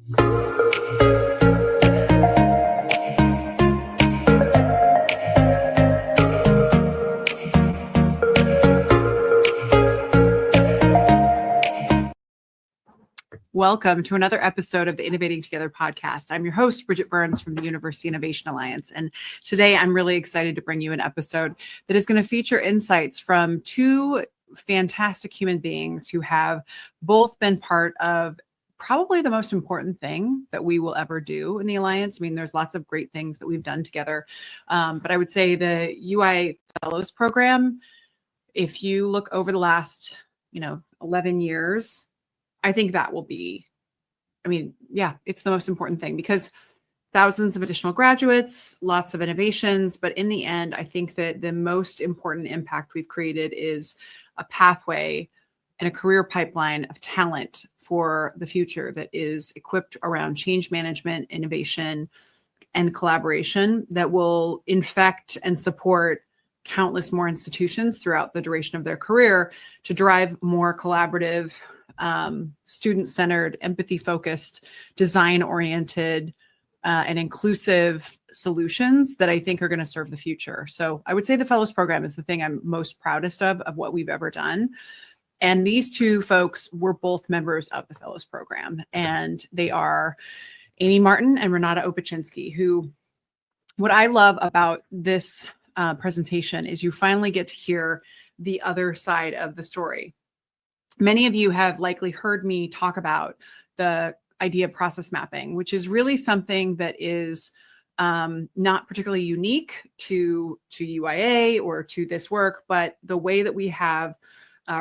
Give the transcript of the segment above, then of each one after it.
Welcome to another episode of the Innovating Together podcast. I'm your host, Bridget Burns from the University Innovation Alliance. And today I'm really excited to bring you an episode that is going to feature insights from two fantastic human beings who have both been part of probably the most important thing that we will ever do in the Alliance. I mean, there's lots of great things that we've done together. But I would say the UIA Fellows Program, if you look over the last, 11 years, I think that will be, it's the most important thing because thousands of additional graduates, lots of innovations, but in the end, I think that the most important impact we've created is a pathway and a career pipeline of talent for the future that is equipped around change management, innovation, and collaboration that will infect and support countless more institutions throughout the duration of their career to drive more collaborative, student-centered, empathy-focused, design-oriented, and inclusive solutions that I think are going to serve the future. So I would say the Fellows Program is the thing I'm most proudest of what we've ever done. And these two folks were both members of the Fellows Program. And they are Amy Martin and Renata Opoczynski, who, what I love about this presentation is you finally get to hear the other side of the story. Many of you have likely heard me talk about the idea of process mapping, which is really something that is not particularly unique to UIA or to this work, but the way that we have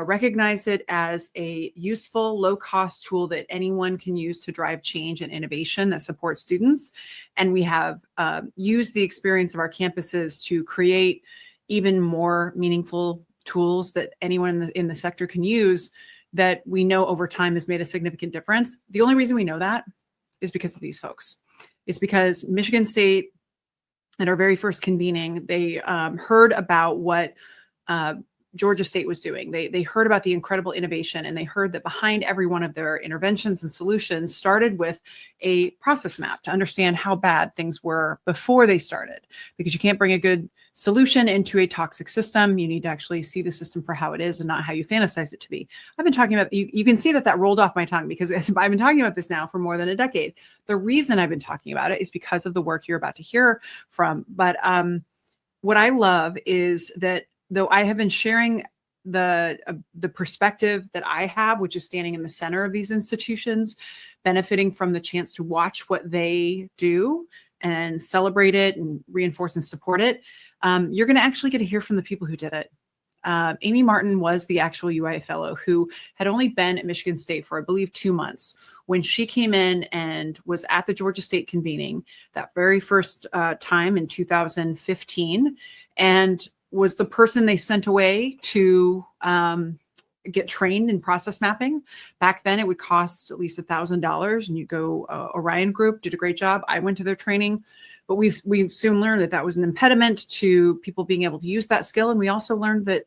recognized it as a useful, low-cost tool that anyone can use to drive change and innovation that supports students. And we have used the experience of our campuses to create even more meaningful tools that anyone in the sector can use that we know over time has made a significant difference. The only reason we know that is because of these folks. It's because Michigan State, at our very first convening, they heard about what Georgia State was doing. They heard about the incredible innovation, and they heard that behind every one of their interventions and solutions started with a process map to understand how bad things were before they started, because you can't bring a good solution into a toxic system. You need to actually see the system for how it is and not how you fantasize it to be. I've been talking about, you can see that rolled off my tongue because I've been talking about this now for more than a decade. The reason I've been talking about it is because of the work you're about to hear from. But what I love is that though I have been sharing the perspective that I have, which is standing in the center of these institutions, benefiting from the chance to watch what they do and celebrate it and reinforce and support it, you're going to actually get to hear from the people who did it. Amy Martin was the actual UIA Fellow who had only been at Michigan State for, I believe, 2 months when she came in and was at the Georgia State convening that very first time in 2015, and was the person they sent away to get trained in process mapping. Back then, it would cost at least $1,000, and you go. Orion Group did a great job. I went to their training, but we soon learned that was an impediment to people being able to use that skill. And we also learned that,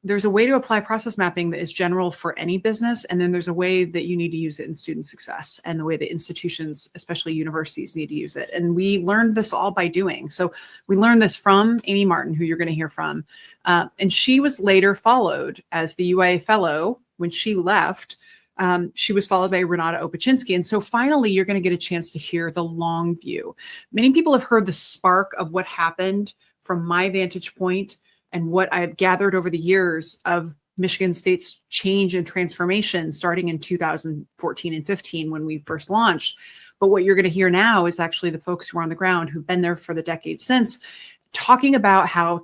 there's a way to apply process mapping that is general for any business, and then there's a way that you need to use it in student success, and the way that institutions, especially universities, need to use it. And we learned this all by doing. So we learned this from Amy Martin, who you're going to hear from, and she was later followed as the UIA Fellow. When she left, she was followed by Renata Opoczynski. And so finally, you're going to get a chance to hear the long view. Many people have heard the spark of what happened from my vantage point and what I've gathered over the years of Michigan State's change and transformation starting in 2014 and 15 when we first launched. But what you're going to hear now is actually the folks who are on the ground who've been there for the decades since, talking about how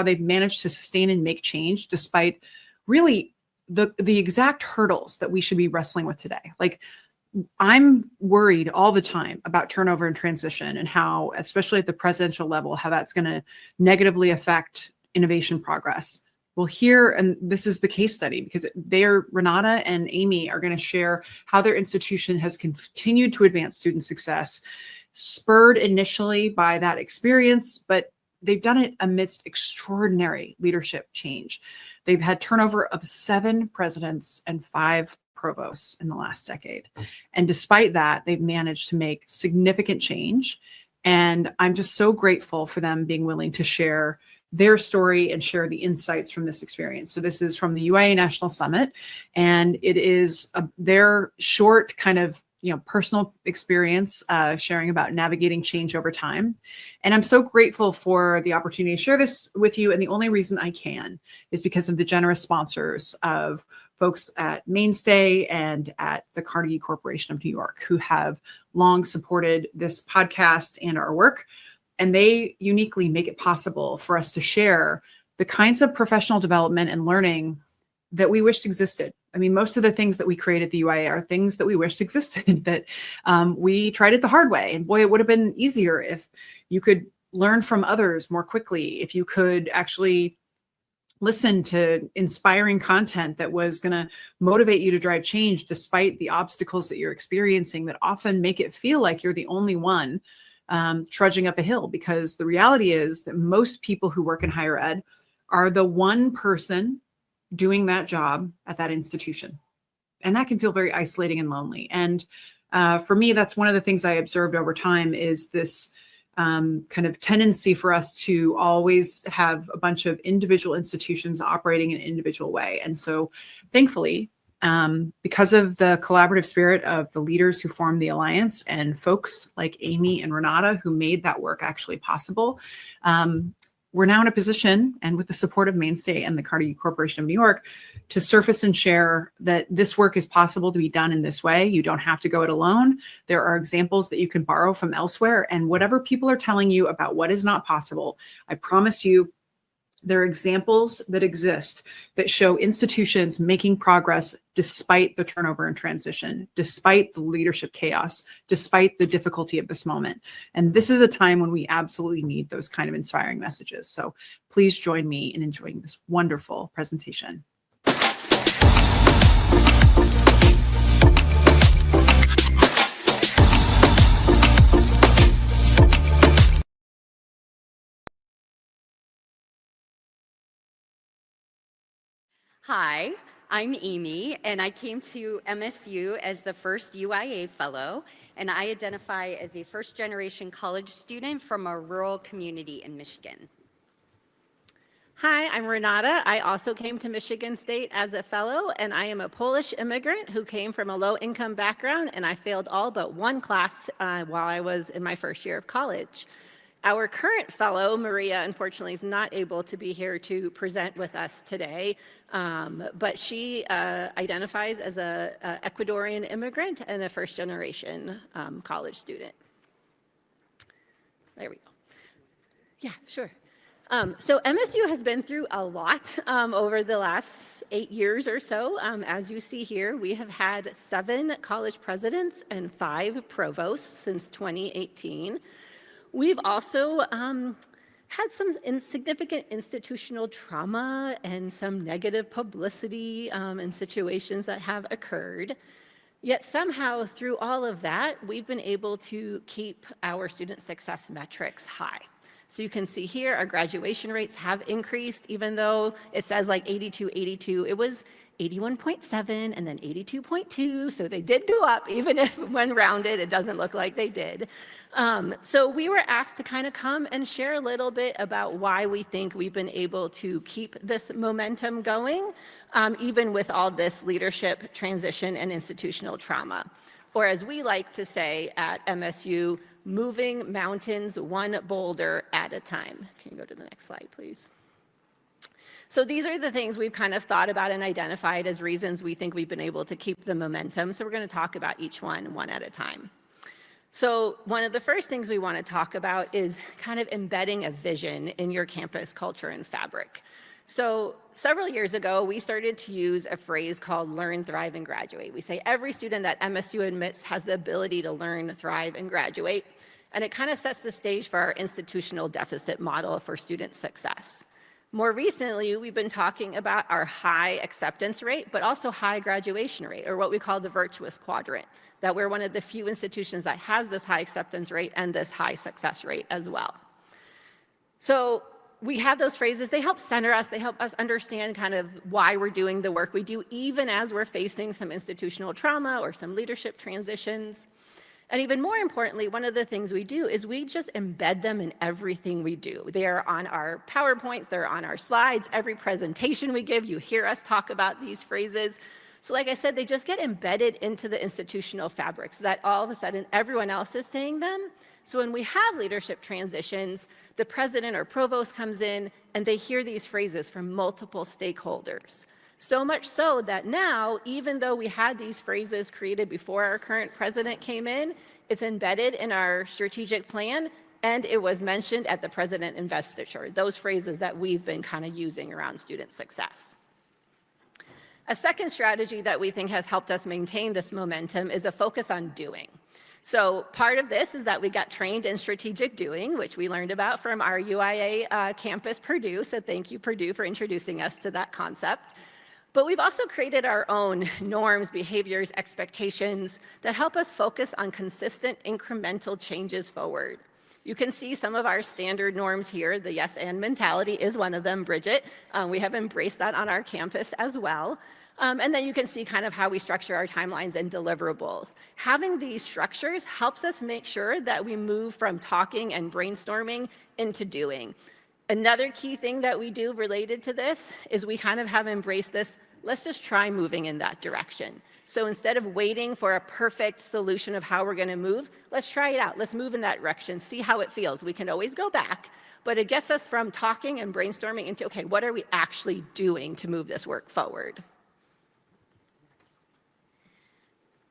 they've managed to sustain and make change despite really the exact hurdles that we should be wrestling with today. Like, I'm worried all the time about turnover and transition and how, especially at the presidential level, how that's going to negatively affect innovation progress. Well, here, and this is the case study, because Renata and Amy are going to share how their institution has continued to advance student success, spurred initially by that experience, but they've done it amidst extraordinary leadership change. They've had turnover of 7 presidents and 5 provosts in the last decade. And despite that, they've managed to make significant change. And I'm just so grateful for them being willing to share their story and share the insights from this experience. So this is from the UIA National Summit, and it is their short kind of personal experience sharing about navigating change over time. And I'm so grateful for the opportunity to share this with you. And the only reason I can is because of the generous sponsors of folks at Mainstay and at the Carnegie Corporation of New York, who have long supported this podcast and our work. And they uniquely make it possible for us to share the kinds of professional development and learning that we wished existed. I mean, most of the things that we create at the UIA are things that we wished existed, that we tried it the hard way. And boy, it would have been easier if you could learn from others more quickly, if you could actually listen to inspiring content that was going to motivate you to drive change despite the obstacles that you're experiencing that often make it feel like you're the only one trudging up a hill. Because the reality is that most people who work in higher ed are the one person doing that job at that institution. And that can feel very isolating and lonely. And for me, that's one of the things I observed over time is this kind of tendency for us to always have a bunch of individual institutions operating in an individual way. And so thankfully, because of the collaborative spirit of the leaders who formed the Alliance and folks like Amy and Renata who made that work actually possible, we're now in a position, and with the support of Mainstay and the Carnegie Corporation of New York, to surface and share that this work is possible to be done in this way. You don't have to go it alone. There are examples that you can borrow from elsewhere, and whatever people are telling you about what is not possible, I promise you, there are examples that exist that show institutions making progress despite the turnover and transition, despite the leadership chaos, despite the difficulty of this moment. And this is a time when we absolutely need those kind of inspiring messages. So please join me in enjoying this wonderful presentation. Hi, I'm Amy, and I came to MSU as the first UIA Fellow, and I identify as a first-generation college student from a rural community in Michigan. Hi, I'm Renata. I also came to Michigan State as a fellow, and I am a Polish immigrant who came from a low-income background, and I failed all but one class while I was in my first year of college. Our current fellow, Maria, unfortunately is not able to be here to present with us today, but she identifies as an Ecuadorian immigrant and a first-generation college student. There we go. Yeah, sure. So MSU has been through a lot over the last 8 years or so. As you see here, we have had 7 college presidents and 5 provosts since 2018. We've also had some significant institutional trauma and some negative publicity in situations that have occurred. Yet somehow through all of that, we've been able to keep our student success metrics high. So you can see here our graduation rates have increased, even though it says like 82, 82. It was 81.7 and then 82.2. So they did go up, even if when rounded, it doesn't look like they did. So we were asked to kind of come and share a little bit about why we think we've been able to keep this momentum going, even with all this leadership transition and institutional trauma. Or as we like to say at MSU, moving mountains one boulder at a time. Can you go to the next slide, please? So these are the things we've kind of thought about and identified as reasons we think we've been able to keep the momentum. So we're going to talk about each one at a time. So one of the first things we want to talk about is kind of embedding a vision in your campus culture and fabric. So several years ago, we started to use a phrase called learn, thrive, and graduate. We say every student that MSU admits has the ability to learn, thrive, and graduate. And it kind of sets the stage for our institutional deficit model for student success. More recently, we've been talking about our high acceptance rate, but also high graduation rate, or what we call the virtuous quadrant, that we're one of the few institutions that has this high acceptance rate and this high success rate as well. So we have those phrases, they help center us, they help us understand kind of why we're doing the work we do, even as we're facing some institutional trauma or some leadership transitions. And even more importantly, one of the things we do is we just embed them in everything we do. They are on our PowerPoints, they're on our slides, every presentation we give, you hear us talk about these phrases. So like I said, they just get embedded into the institutional fabric so that all of a sudden everyone else is saying them. So when we have leadership transitions, the president or provost comes in and they hear these phrases from multiple stakeholders. So much so that now, even though we had these phrases created before our current president came in, it's embedded in our strategic plan, and it was mentioned at the president investiture, those phrases that we've been kind of using around student success. A second strategy that we think has helped us maintain this momentum is a focus on doing. So part of this is that we got trained in strategic doing, which we learned about from our UIA campus, Purdue. So thank you, Purdue, for introducing us to that concept. But we've also created our own norms, behaviors, expectations that help us focus on consistent incremental changes forward. You can see some of our standard norms here. The yes and mentality is one of them, Bridget. We have embraced that on our campus as well. And then you can see kind of how we structure our timelines and deliverables. Having these structures helps us make sure that we move from talking and brainstorming into doing. Another key thing that we do related to this is we kind of have embraced this, let's just try moving in that direction. So instead of waiting for a perfect solution of how we're going to move, let's try it out. Let's move in that direction, see how it feels. We can always go back, but it gets us from talking and brainstorming into, okay, what are we actually doing to move this work forward?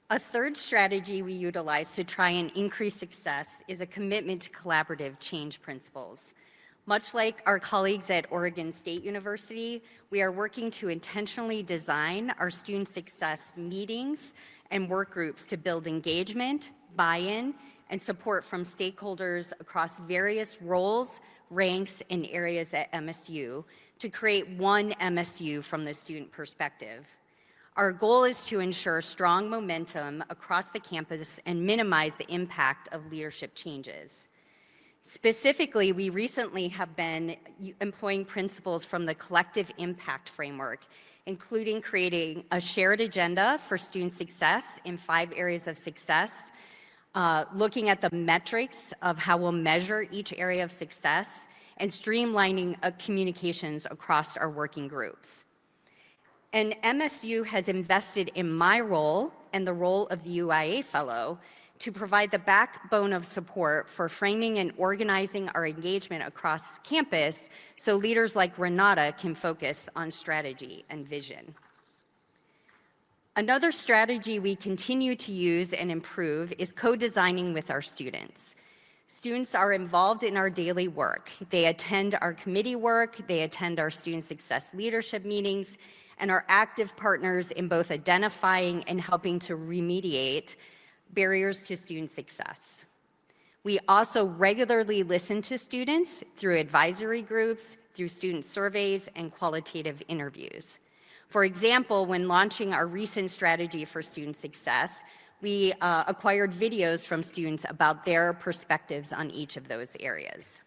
A third strategy we utilize to try and increase success is a commitment to collaborative change principles. Much like our colleagues at Oregon State University, we are working to intentionally design our student success meetings and work groups to build engagement, buy-in, and support from stakeholders across various roles, ranks, and areas at MSU to create one MSU from the student perspective. Our goal is to ensure strong momentum across the campus and minimize the impact of leadership changes. Specifically, we recently have been employing principles from the collective impact framework, including creating a shared agenda for student success in 5 areas of success, looking at the metrics of how we'll measure each area of success, and streamlining communications across our working groups. And MSU has invested in my role and the role of the UIA Fellow to provide the backbone of support for framing and organizing our engagement across campus so leaders like Renata can focus on strategy and vision. Another strategy we continue to use and improve is co-designing with our students. Students are involved in our daily work. They attend our committee work, they attend our student success leadership meetings, and are active partners in both identifying and helping to remediate barriers to student success. We also regularly listen to students through advisory groups, through student surveys, and qualitative interviews. For example, when launching our recent strategy for student success, we acquired videos from students about their perspectives on each of those areas.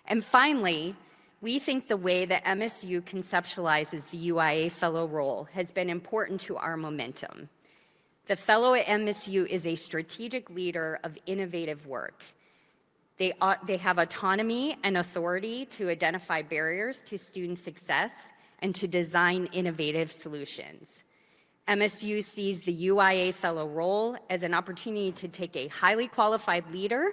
And finally, we think the way that MSU conceptualizes the UIA Fellow Role has been important to our momentum. The fellow at MSU is a strategic leader of innovative work. They have autonomy and authority to identify barriers to student success and to design innovative solutions. MSU sees the UIA Fellow Role as an opportunity to take a highly qualified leader,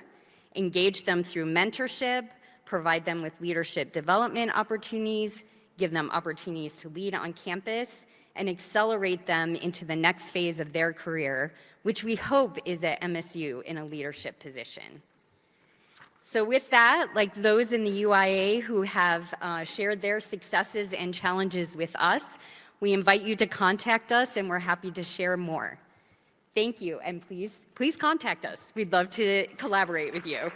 engage them through mentorship, provide them with leadership development opportunities, give them opportunities to lead on campus, and accelerate them into the next phase of their career, which we hope is at MSU in a leadership position. So with that, like those in the UIA who have shared their successes and challenges with us, we invite you to contact us and we're happy to share more. Thank you, and please contact us. We'd love to collaborate with you.